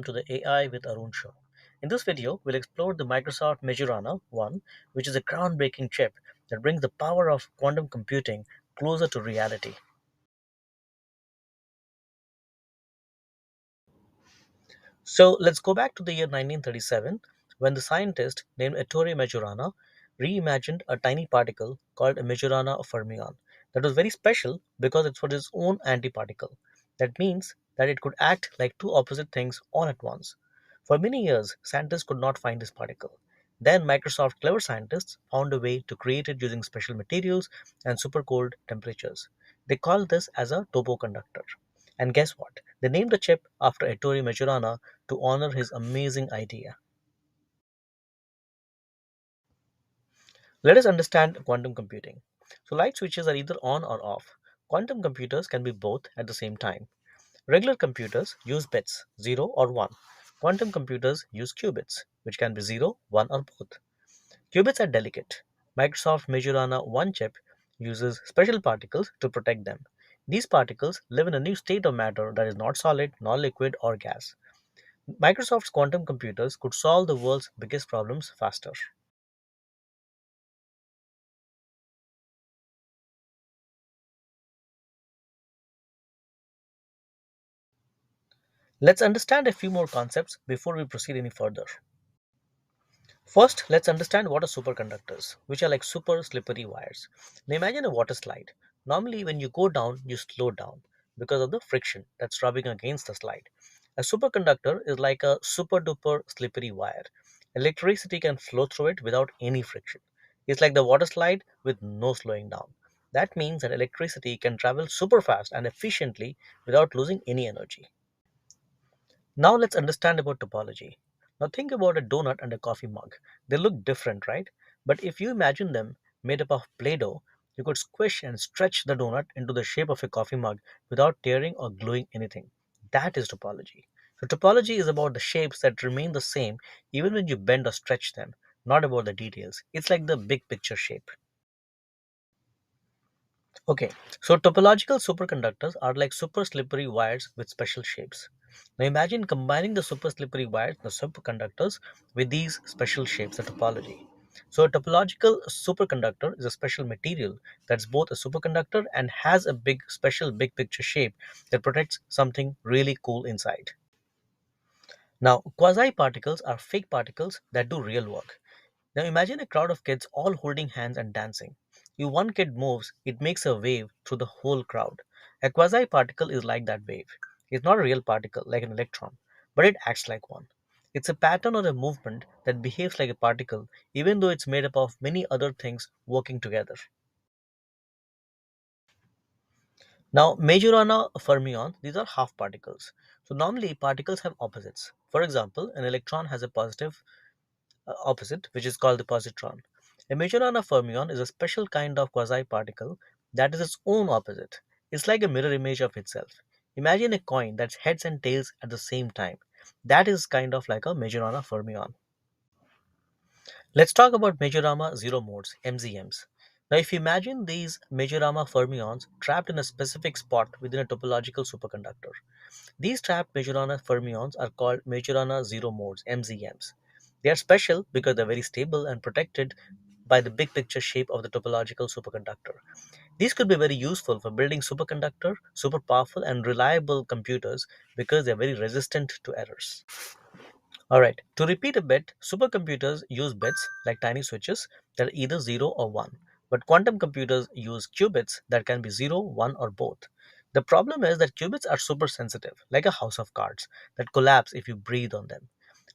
to the AI with Arun show. In this video, we'll explore the Microsoft Majorana 1, which is a groundbreaking chip that brings the power of quantum computing closer to reality. So let's go back to the year 1937 when the scientist named Ettore Majorana reimagined a tiny particle called a Majorana fermion that was very special because it was its own antiparticle. That means that it could act like two opposite things all at once. For many years, scientists could not find this particle. Then Microsoft clever scientists found a way to create it using special materials and super cold temperatures. They called this as a topoconductor. And guess what? They named the chip after Ettore Majorana to honor his amazing idea. Let us understand quantum computing. So, light switches are either on or off. Quantum computers can be both at the same time. Regular computers use bits 0 or 1. Quantum computers use qubits, which can be 0, 1, or both. Qubits are delicate. Microsoft Majorana 1 chip uses special particles to protect them. These particles live in a new state of matter that is not solid, nor liquid or gas. Microsoft's quantum computers could solve the world's biggest problems faster. Let's understand a few more concepts before we proceed any further. First, let's understand what are superconductors, which are like super slippery wires. Now imagine a water slide. Normally, when you go down, you slow down because of the friction that's rubbing against the slide. A superconductor is like a super duper slippery wire. Electricity can flow through it without any friction. It's like the water slide with no slowing down. That means that electricity can travel super fast and efficiently without losing any energy. Now let's understand about topology. Now think about a donut and a coffee mug. They look different, right? But if you imagine them made up of Play-Doh, you could squish and stretch the donut into the shape of a coffee mug without tearing or gluing anything. That is topology. So topology is about the shapes that remain the same even when you bend or stretch them, not about the details. It's like the big picture shape. Okay, so topological superconductors are like super slippery wires with special shapes. Now imagine combining the super slippery wires, the superconductors, with these special shapes, the topology. So a topological superconductor is a special material that's both a superconductor and has a big special big picture shape that protects something really cool inside. Now quasi particles are fake particles that do real work. Now imagine a crowd of kids all holding hands and dancing. If one kid moves, it makes a wave through the whole crowd. A quasi particle is like that wave. It's not a real particle like an electron, but it acts like one. It's a pattern or a movement that behaves like a particle, even though it's made up of many other things working together. Now, Majorana fermions, these are half particles. So normally particles have opposites. For example, an electron has a positive opposite, which is called the positron. A Majorana fermion is a special kind of quasi-particle that is its own opposite. It's like a mirror image of itself. Imagine a coin that's heads and tails at the same time. That is kind of like a Majorana fermion. Let's talk about Majorana zero modes, MZMs. Now, if you imagine these Majorana fermions trapped in a specific spot within a topological superconductor, these trapped Majorana fermions are called Majorana zero modes, MZMs. They are special because they're very stable and protected by the big picture shape of the topological superconductor. These could be very useful for building superconductor, super powerful and reliable computers because they're very resistant to errors. Alright, to repeat a bit, supercomputers use bits like tiny switches that are either 0 or 1, but quantum computers use qubits that can be 0, 1, or both. The problem is that qubits are super sensitive, like a house of cards, that collapse if you breathe on them.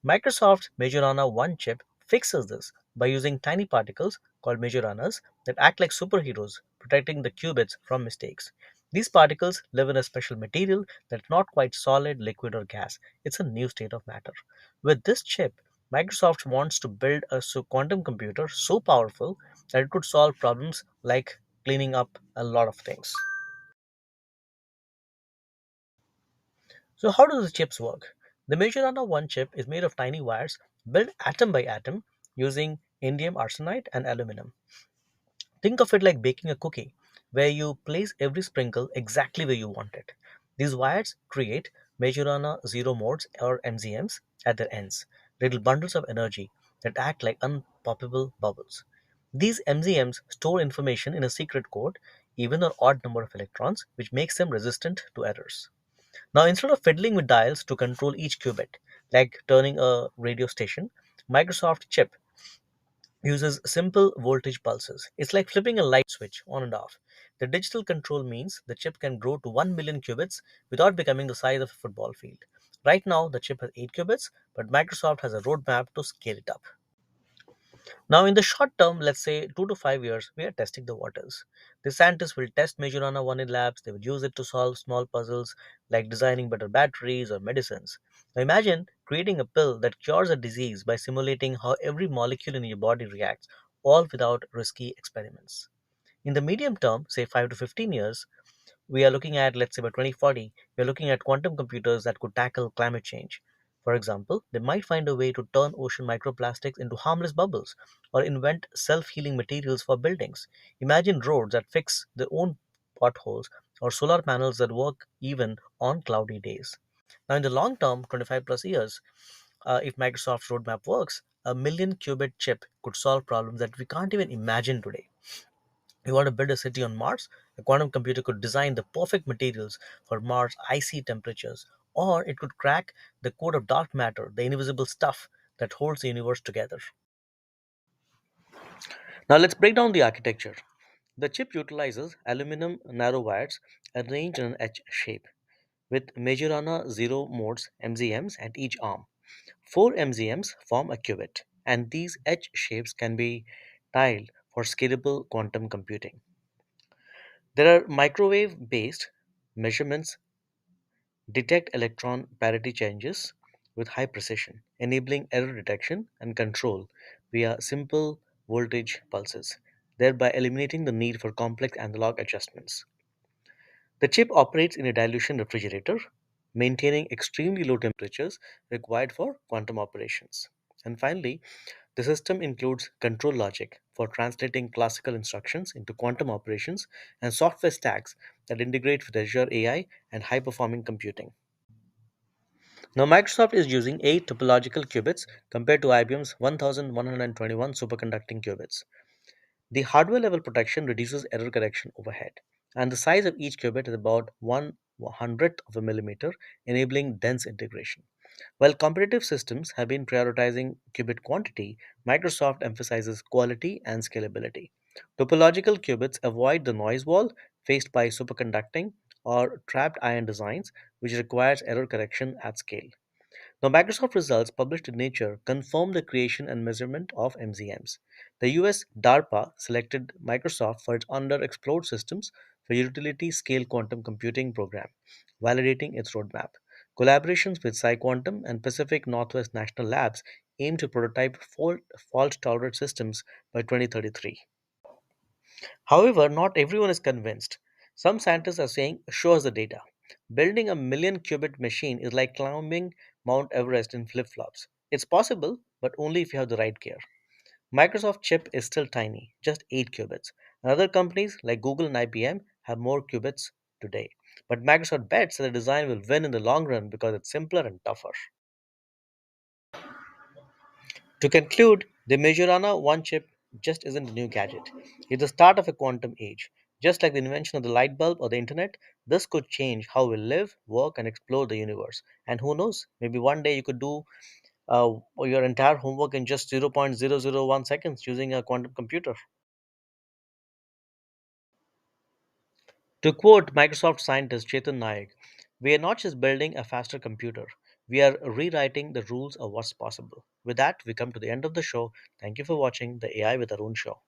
Microsoft's Majorana 1 chip fixes this by using tiny particles called Majoranas that act like superheroes, protecting the qubits from mistakes. These particles live in a special material that's not quite solid, liquid, or gas. It's a new state of matter. With this chip, Microsoft wants to build a quantum computer so powerful that it could solve problems like cleaning up a lot of things. So, how do the chips work? The Majorana 1 chip is made of tiny wires built atom by atom using indium arsenide and aluminum. Think of it like baking a cookie, where you place every sprinkle exactly where you want it. These wires create Majorana zero modes or MZMs at their ends, little bundles of energy that act like unpoppable bubbles. These MZMs store information in a secret code, even or odd number of electrons, which makes them resistant to errors. Now, instead of fiddling with dials to control each qubit, like turning a radio station, Microsoft chip uses simple voltage pulses. It's like flipping a light switch on and off. The digital control means the chip can grow to 1 million qubits without becoming the size of a football field. Right now, the chip has 8 qubits, but Microsoft has a roadmap to scale it up. Now, in the short term, let's say 2 to 5 years, we are testing the waters. The scientists will test Majorana 1 in labs. They will use it to solve small puzzles like designing better batteries or medicines. Now, imagine creating a pill that cures a disease by simulating how every molecule in your body reacts, all without risky experiments. In the medium term, say 5 to 15 years, we are looking at, let's say by 2040, we are looking at quantum computers that could tackle climate change. For example, they might find a way to turn ocean microplastics into harmless bubbles or invent self healing materials for buildings. Imagine roads that fix their own potholes or solar panels that work even on cloudy days. Now, in the long term, 25 plus years, if Microsoft's roadmap works, a million qubit chip could solve problems that we can't even imagine today. You want to build a city on Mars? A quantum computer could design the perfect materials for Mars' icy temperatures, or it could crack the code of dark matter, the invisible stuff that holds the universe together. Now let's break down the architecture. The chip utilizes aluminum nanowires arranged in an H shape with Majorana zero modes MZMs at each arm. Four MZMs form a qubit, and these H shapes can be tiled for scalable quantum computing. There are microwave based measurements detect electron parity changes with high precision, enabling error detection and control via simple voltage pulses, thereby eliminating the need for complex analog adjustments. The chip operates in a dilution refrigerator, maintaining extremely low temperatures required for quantum operations. And finally, the system includes control logic for translating classical instructions into quantum operations and software stacks that integrate with Azure AI and high performing computing. Now, Microsoft is using 8 topological qubits compared to IBM's 1121 superconducting qubits. The hardware level protection reduces error correction overhead, and the size of each qubit is about 1/100th of a millimeter, enabling dense integration. While competitive systems have been prioritizing qubit quantity, Microsoft emphasizes quality and scalability. Topological qubits avoid the noise wall faced by superconducting or trapped ion designs, which requires error correction at scale. Now, Microsoft results published in Nature confirm the creation and measurement of MZMs. The US DARPA selected Microsoft for its underexplored systems for utility scale quantum computing program, validating its roadmap. Collaborations with PsiQuantum and Pacific Northwest National Labs aim to prototype fault tolerant systems by 2033. However, not everyone is convinced. Some scientists are saying, show us the data. Building a million qubit machine is like climbing Mount Everest in flip flops. It's possible, but only if you have the right gear. Microsoft chip is still tiny, just 8 qubits. And other companies like Google and IBM have more qubits today. But Microsoft bets that the design will win in the long run because it's simpler and tougher. To conclude, the Majorana one chip just isn't a new gadget. It's the start of a quantum age. Just like the invention of the light bulb or the internet, this could change how we live, work, and explore the universe. And who knows, maybe one day you could do your entire homework in just 0.001 seconds using a quantum computer. To quote Microsoft scientist Chetan Nayak, we are not just building a faster computer, we are rewriting the rules of what's possible. With that, we come to the end of the show. Thank you for watching the AI with Arun show.